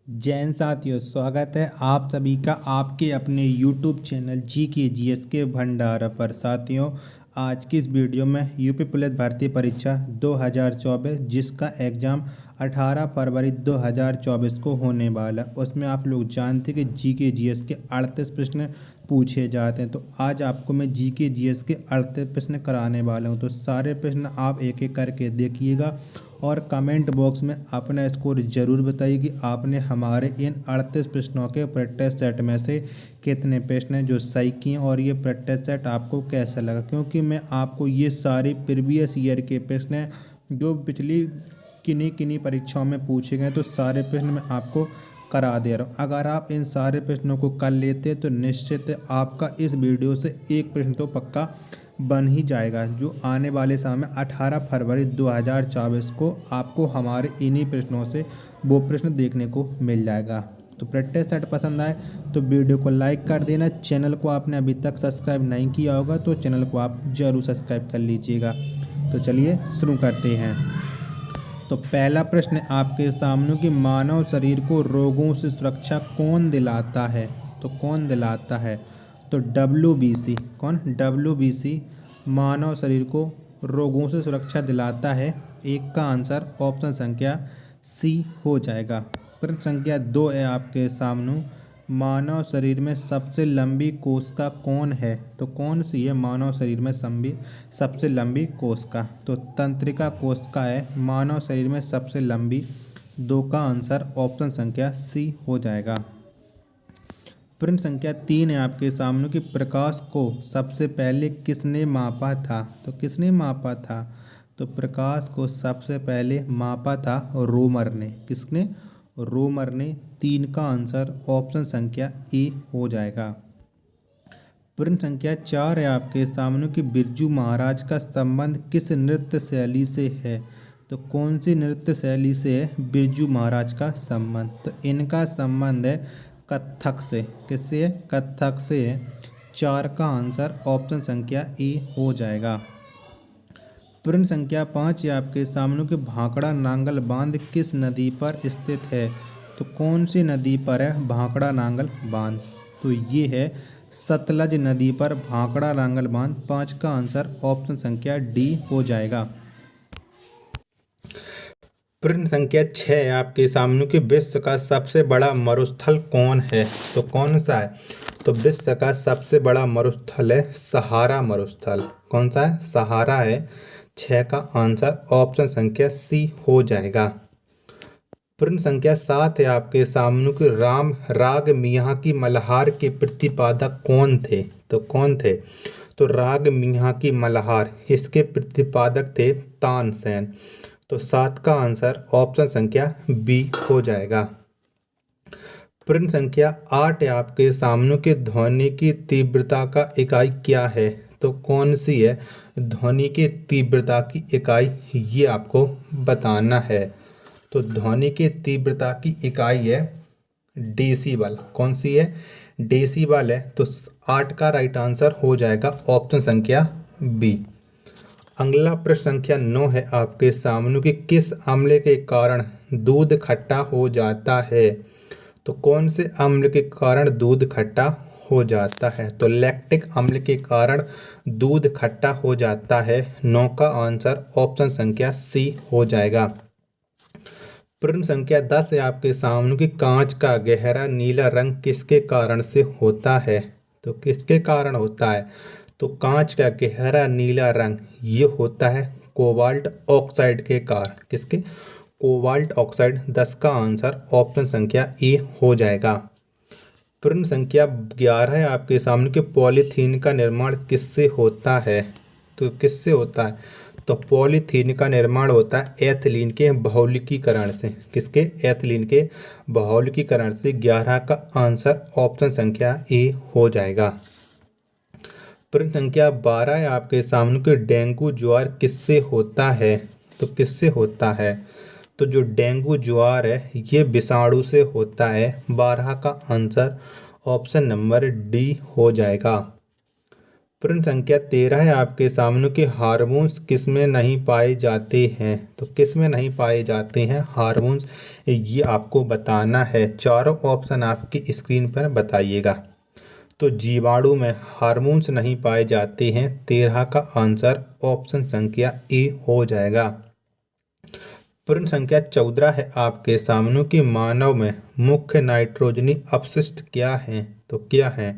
जैन साथियों, स्वागत है आप सभी का आपके अपने YouTube चैनल GK के भंडार पर। साथियों, आज की इस वीडियो में यूपी पुलिस भर्ती परीक्षा 2024 जिसका एग्ज़ाम 18 फरवरी 2024 को होने वाला है, उसमें आप लोग जानते हैं कि GK के 38 प्रश्न पूछे जाते हैं। तो आज आपको मैं GK के 38 प्रश्न कराने वाला हूं। तो सारे प्रश्न आप एक एक करके देखिएगा और कमेंट बॉक्स में अपना स्कोर ज़रूर बताइए कि आपने हमारे इन 38 प्रश्नों के प्रैक्टिस सेट में से कितने प्रश्न हैं जो सही किए और ये प्रैक्टिस सेट आपको कैसा लगा, क्योंकि मैं आपको ये सारे प्रीवियस ईयर के प्रश्न हैं जो पिछली किन्हीं किन्हीं परीक्षाओं में पूछे गए, तो सारे प्रश्न मैं आपको करा दे रहा हूँ। अगर आप इन सारे प्रश्नों को कर लेते हैं तो निश्चित है आपका इस वीडियो से एक प्रश्न तो पक्का बन ही जाएगा, जो आने वाले समय 18 फरवरी 2024 को आपको हमारे इन्हीं प्रश्नों से वो प्रश्न देखने को मिल जाएगा। तो प्रैक्टिस सेट पसंद आए तो वीडियो को लाइक कर देना। चैनल को आपने अभी तक सब्सक्राइब नहीं किया होगा तो चैनल को आप ज़रूर सब्सक्राइब कर लीजिएगा। तो चलिए शुरू करते हैं। तो पहला प्रश्न आपके सामने कि मानव शरीर को रोगों से सुरक्षा कौन दिलाता है? तो कौन दिलाता है? तो WBC। कौन? WBC मानव शरीर को रोगों से सुरक्षा दिलाता है। एक का आंसर ऑप्शन संख्या सी हो जाएगा। प्रश्न संख्या 2 है आपके सामने, मानव शरीर में सबसे लंबी कोशिका कौन है? तो कौन सी है मानव शरीर में सबसे लंबी कोशिका? तो तंत्रिका कोशिका है मानव शरीर में सबसे लंबी। 2 का आंसर ऑप्शन संख्या सी हो जाएगा। प्रश्न संख्या 3 है आपके सामने कि प्रकाश को सबसे पहले किसने मापा था? तो किसने मापा था? तो प्रकाश को सबसे पहले मापा था रोमर ने। किसने? रोमर ने। 3 का आंसर ऑप्शन संख्या ए हो जाएगा। प्रश्न संख्या 4 है आपके सामने कि बिरजू महाराज का संबंध किस नृत्य शैली से है? तो कौन सी नृत्य शैली से है बिरजू महाराज का संबंध? तो इनका संबंध है कथक से। किससे है? कथक से है। 4 का आंसर ऑप्शन संख्या ए हो जाएगा। प्रश्न संख्या 5 है आपके सामने कि भाखड़ा नांगल बांध किस नदी पर स्थित है? तो कौन सी नदी पर है भाखड़ा नांगल बांध? तो ये है सतलज नदी पर भाखड़ा नांगल बांध। 5 का आंसर ऑप्शन संख्या डी हो जाएगा। प्रश्न संख्या 6 है आपके सामने कि विश्व का सबसे बड़ा मरुस्थल कौन है? तो कौन सा है? तो विश्व का सबसे बड़ा मरुस्थल है सहारा मरुस्थल। कौन सा है? सहारा है। 6 का आंसर ऑप्शन संख्या सी हो जाएगा। प्रश्न संख्या 7 है आपके सामने कि राम राग मियाँ की मल्हार के प्रतिपादक कौन थे? तो कौन थे? तो राग मियाँ की मल्हार इसके प्रतिपादक थे तानसेन। तो 7 का आंसर ऑप्शन संख्या बी हो जाएगा। प्रश्न संख्या 8 है आपके सामने कि ध्वनि की तीव्रता का इकाई क्या है? तो कौन सी है ध्वनि की तीव्रता की इकाई? ये आपको बताना है। तो ध्वनि की तीव्रता की इकाई है डेसिबल। कौन सी है? डेसिबल है। तो 8 का राइट आंसर हो जाएगा ऑप्शन संख्या बी। अगला प्रश्न संख्या 9 है आपके सामने कि किस अम्ल के कारण दूध खट्टा हो जाता है? तो कौन से अम्ल के कारण दूध खट्टा हो जाता है? तो लैक्टिक अम्ल के कारण दूध खट्टा हो जाता है। 9 का आंसर ऑप्शन संख्या सी हो जाएगा। प्रश्न संख्या 10 है आपके सामने कि कांच का गहरा नीला रंग किसके कारण से होता है? तो किसके कारण होता है? तो कांच का गहरा नीला रंग ये होता है कोबाल्ट ऑक्साइड के कारण। किसके? Cobalt oxide. 10 का आंसर ऑप्शन संख्या ए हो जाएगा। प्रश्न संख्या 11 है आपके सामने कि पॉलीथीन का निर्माण किससे होता है? तो किससे होता है? तो पॉलीथीन का निर्माण होता है एथिलीन के बहुलकीकरण से। किसके? एथिलीन के बहुलकीकरण से। 11 का आंसर ऑप्शन संख्या ए हो जाएगा। प्रश्न संख्या 12 है आपके सामने कि डेंगू ज्वार किससे होता है? तो किससे होता है? तो जो डेंगू ज्वार है ये विषाणु से होता है। 12 का आंसर ऑप्शन नंबर डी हो जाएगा। प्रश्न संख्या 13 है आपके सामने कि हार्मोन्स किस में नहीं पाए जाते हैं। तो किस में नहीं पाए जाते हैं हार्मोन्स, ये आपको बताना है। चारों ऑप्शन आपकी स्क्रीन पर बताइएगा। तो जीवाणु में हार्मोन्स नहीं पाए जाते हैं। 13 का आंसर ऑप्शन संख्या ए हो जाएगा। प्रश्न संख्या 14 है आपके सामने कि मानव में मुख्य नाइट्रोजनी अपशिष्ट क्या है। तो क्या है,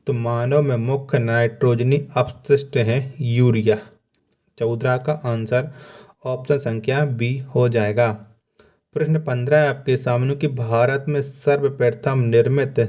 तो मानव में मुख्य नाइट्रोजनी अपशिष्ट है यूरिया। 14 का आंसर ऑप्शन संख्या बी हो जाएगा। प्रश्न 15 है आपके सामने कि भारत में सर्वप्रथम निर्मित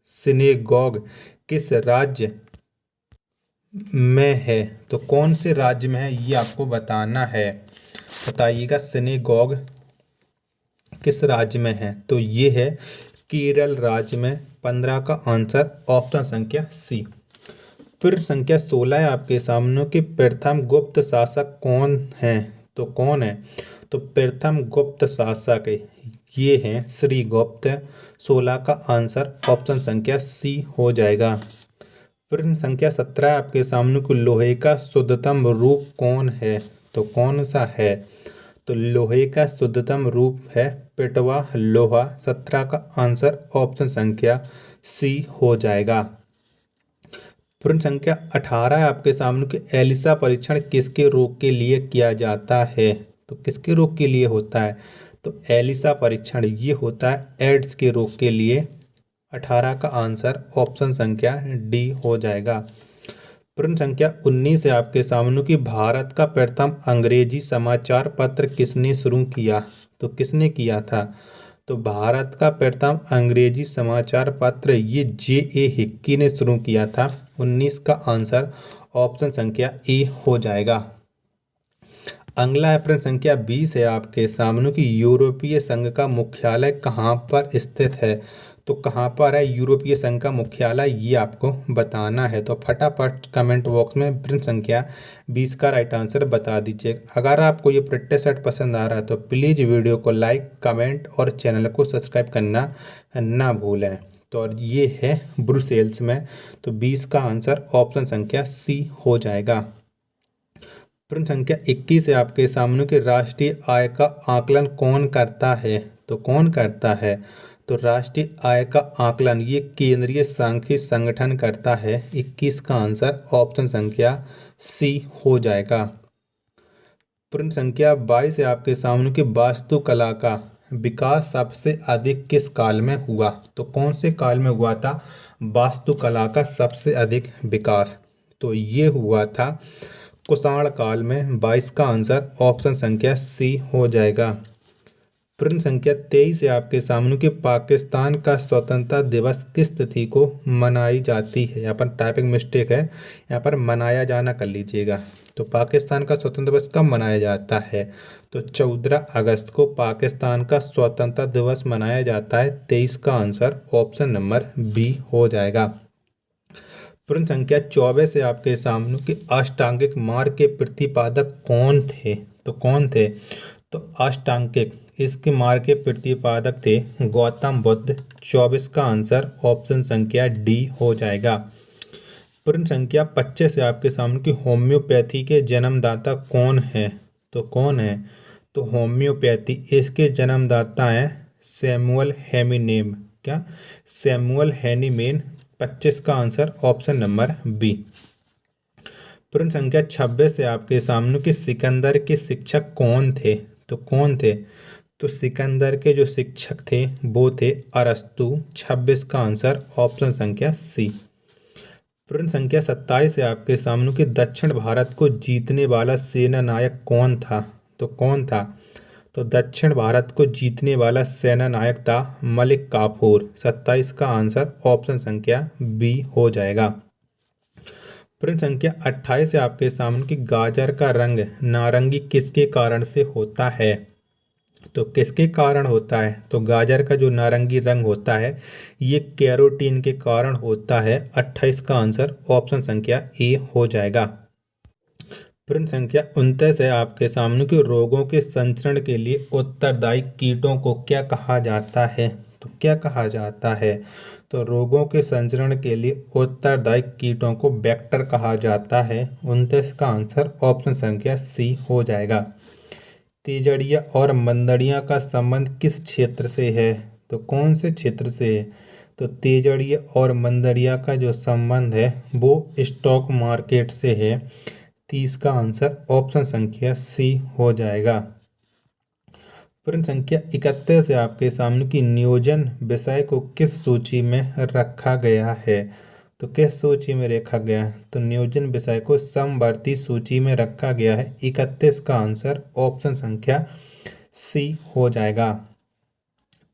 सिनेगॉग किस राज्य में है। तो कौन से राज्य में है ये आपको बताना है। बताइएगा सिनेगॉग किस राज्य में है। तो ये है केरल राज्य में। 15 का आंसर ऑप्शन संख्या सी। फिर संख्या 16 है आपके सामने कि प्रथम गुप्त शासक कौन है। तो कौन है, तो प्रथम गुप्त शासक ये हैं श्रीगुप्त। 16 का आंसर ऑप्शन संख्या सी हो जाएगा। प्रश्न संख्या 17 आपके सामने को लोहे का शुद्धतम रूप कौन है। तो कौन सा है, तो लोहे का शुद्धतम रूप है पिटवा लोहा। 17 का आंसर ऑप्शन संख्या सी हो जाएगा। प्रश्न संख्या 18 है आपके सामने कि एलिसा परीक्षण किसके रोग के लिए किया जाता है। तो किसके रोग के लिए होता है, तो एलिसा परीक्षण ये होता है एड्स के रोग के लिए। 18 का आंसर ऑप्शन संख्या डी हो जाएगा। प्रश्न संख्या 19 है आपके सामने कि भारत का प्रथम अंग्रेजी समाचार पत्र किसने शुरू किया। तो किसने किया था, तो भारत का प्रथम अंग्रेजी समाचार पत्र ये जे.ए. हिक्की ने शुरू किया था। 19 का आंसर ऑप्शन संख्या ए हो जाएगा। अगला है प्रश्न संख्या 20 है आपके सामने कि यूरोपीय संघ का मुख्यालय कहाँ पर स्थित है। तो कहाँ पर है यूरोपीय संघ का मुख्यालय, ये आपको बताना है। तो फटाफट कमेंट बॉक्स में प्रश्न संख्या 20 का राइट आंसर बता दीजिए। अगर आपको ये प्रैक्टिस सेट पसंद आ रहा है तो प्लीज़ वीडियो को लाइक कमेंट और चैनल को सब्सक्राइब करना ना भूलें। तो और ये है ब्रुसेल्स में। तो 20 का आंसर ऑप्शन संख्या सी हो जाएगा। प्रश्न संख्या 21 है आपके सामने कि राष्ट्रीय आय का आकलन कौन करता है। तो कौन करता है, तो राष्ट्रीय आय का आकलन ये केंद्रीय सांख्यिकी संगठन करता है। 21 का आंसर ऑप्शन संख्या सी हो जाएगा। प्रश्न संख्या 22 है आपके सामने कि वास्तुकला का विकास सबसे अधिक किस काल में हुआ। तो कौन से काल में हुआ था वास्तुकला का सबसे अधिक विकास, तो ये हुआ था कुषाण काल में। 22 का आंसर ऑप्शन संख्या सी हो जाएगा। प्रश्न संख्या 23 है आपके सामने कि पाकिस्तान का स्वतंत्रता दिवस किस तिथि को मनाई जाती है। यहाँ पर टाइपिंग मिस्टेक है, यहाँ पर मनाया जाना कर लीजिएगा। तो पाकिस्तान का स्वतंत्रता दिवस कब मनाया जाता है, तो 14 अगस्त को पाकिस्तान का स्वतंत्रता दिवस मनाया जाता है। 23 का आंसर ऑप्शन नंबर बी हो जाएगा। प्रश्न संख्या 24 है आपके सामने कि अष्टांगिक मार्ग के प्रतिपादक कौन थे। तो कौन थे, तो अष्टांगिक इसके मार्ग के प्रतिपादक थे गौतम बुद्ध। 24 का आंसर ऑप्शन संख्या डी हो जाएगा। प्रश्न संख्या 25 है आपके सामने कि होम्योपैथी के जन्मदाता कौन है। तो कौन है, तो होम्योपैथी इसके जन्मदाता हैं सैमुअल हैनीमेन। क्या, सैमुअल हैनीमेन। 25 का आंसर ऑप्शन नंबर बी। प्रश्न संख्या 26 है आपके सामने कि सिकंदर के शिक्षक कौन थे। तो कौन थे, तो सिकंदर के जो शिक्षक थे वो थे अरस्तु। 26 का आंसर ऑप्शन संख्या सी। प्रश्न संख्या 27 है आपके सामने कि दक्षिण भारत को जीतने वाला सेना नायक कौन था। तो कौन था, तो दक्षिण भारत को जीतने वाला सेना नायक था मलिक काफूर। 27 का आंसर ऑप्शन संख्या बी हो जाएगा। प्रश्न संख्या 28 है आपके सामने कि गाजर का रंग नारंगी किसके कारण से होता है। तो किसके कारण होता है, तो गाजर का जो नारंगी रंग होता है ये कैरोटीन के कारण होता है। 28 का आंसर ऑप्शन संख्या ए हो जाएगा। प्रश्न संख्या 29 है आपके सामने कि रोगों के संचरण के लिए उत्तरदायी कीटों को क्या कहा जाता है। तो क्या कहा जाता है? तो रोगों के संचरण के लिए उत्तरदायी कीटों को वेक्टर कहा जाता है। 29 का आंसर ऑप्शन संख्या सी हो जाएगा। तीजड़िया और मंदड़िया का संबंध किस क्षेत्र से है? तो कौन से क्षेत्र से है? तो तीजड़िया और मंदड़िया का जो संबंध है वो स्टॉक मार्केट से है। 30 का आंसर ऑप्शन संख्या सी हो जाएगा। प्रश्न संख्या 31 है आपके सामने की नियोजन विषय को किस सूची में रखा गया है? तो किस सूची में रखा गया है? तो नियोजन विषय को समवर्ती सूची में रखा गया है। 31 का आंसर ऑप्शन संख्या सी हो जाएगा।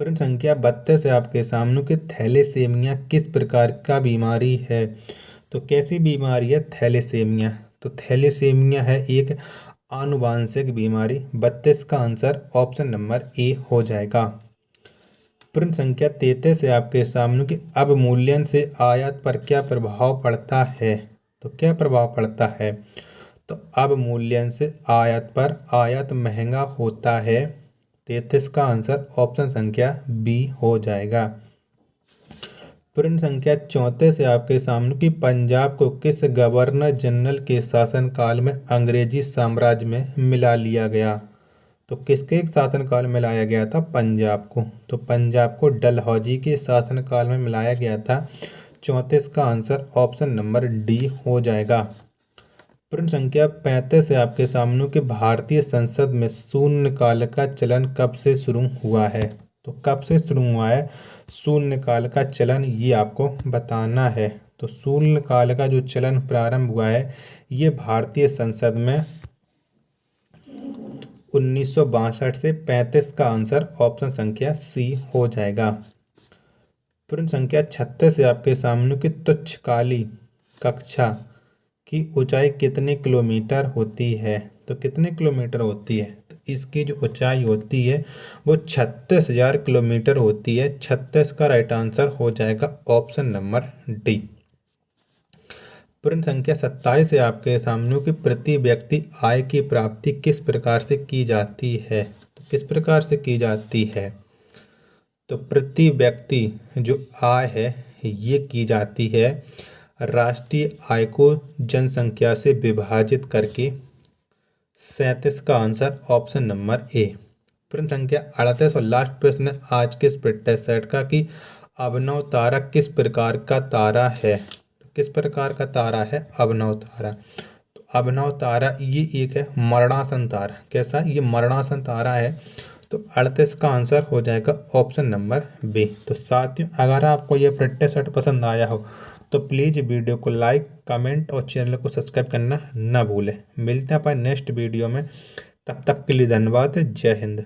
प्रश्न संख्या 32 है आपके सामने की थैलेसीमिया किस प्रकार का बीमारी है? तो कैसी बीमारी है थैलेसीमिया? तो थैलेसीमिया है एक आनुवांशिक बीमारी। 32 का आंसर ऑप्शन नंबर ए हो जाएगा। प्रश्न संख्या 33 है आपके सामने कि अवमूल्यन से आयात पर क्या प्रभाव पड़ता है? तो क्या प्रभाव पड़ता है? तो अवमूल्यन से आयात पर आयात महंगा होता है। 33 का आंसर ऑप्शन संख्या बी हो जाएगा। प्रश्न संख्या 34 है आपके सामने कि पंजाब को किस गवर्नर जनरल के शासनकाल में अंग्रेजी साम्राज्य में मिला लिया गया? तो किसके शासनकाल में लाया गया था पंजाब को? तो पंजाब को डलहौजी के शासनकाल में मिलाया गया था। 34 का आंसर ऑप्शन नंबर डी हो जाएगा। प्रश्न संख्या 35 है आपके सामने कि भारतीय संसद में शून्यकाल का चलन कब से शुरू हुआ है? तो कब से शुरू हुआ है शून्यकाल का चलन, ये आपको बताना है। तो शून्यकाल का जो चलन प्रारंभ हुआ है ये भारतीय संसद में 1962 से। 35 का आंसर ऑप्शन संख्या सी हो जाएगा। प्रश्न संख्या 36 है आपके सामने कि तुच्छकाली कक्षा की ऊंचाई कितने किलोमीटर होती है? तो कितने किलोमीटर होती है? तो इसकी जो ऊंचाई होती है वो 36,000 किलोमीटर होती है। 36 का राइट आंसर हो जाएगा ऑप्शन नंबर डी। प्रश्न संख्या 27 है आपके सामने कि प्रति व्यक्ति आय की प्राप्ति किस प्रकार से की जाती है? तो किस प्रकार से की जाती है? तो प्रति व्यक्ति जो आय है ये की जाती है राष्ट्रीय आय को जनसंख्या से विभाजित करके। 37 का आंसर ऑप्शन नंबर ए। प्रश्न संख्या 38 और लास्ट प्रश्न है आज के स्प्लिटर सेट का कि अभिनव तारा किस प्रकार का तारा है? तो किस प्रकार का तारा है अभिनव तारा? तो अभिनव तारा ये एक है मरणासन तारा। कैसा? ये मरणासन तारा है। तो 38 का आंसर हो जाएगा ऑप्शन नंबर बी। तो साथियों अगर आपको ये स्प्लिटर सेट पसंद आया हो तो प्लीज़ वीडियो को लाइक कमेंट और चैनल को सब्सक्राइब करना ना भूलें। मिलते हैं अपन नेक्स्ट वीडियो में, तब तक के लिए धन्यवाद। जय हिंद।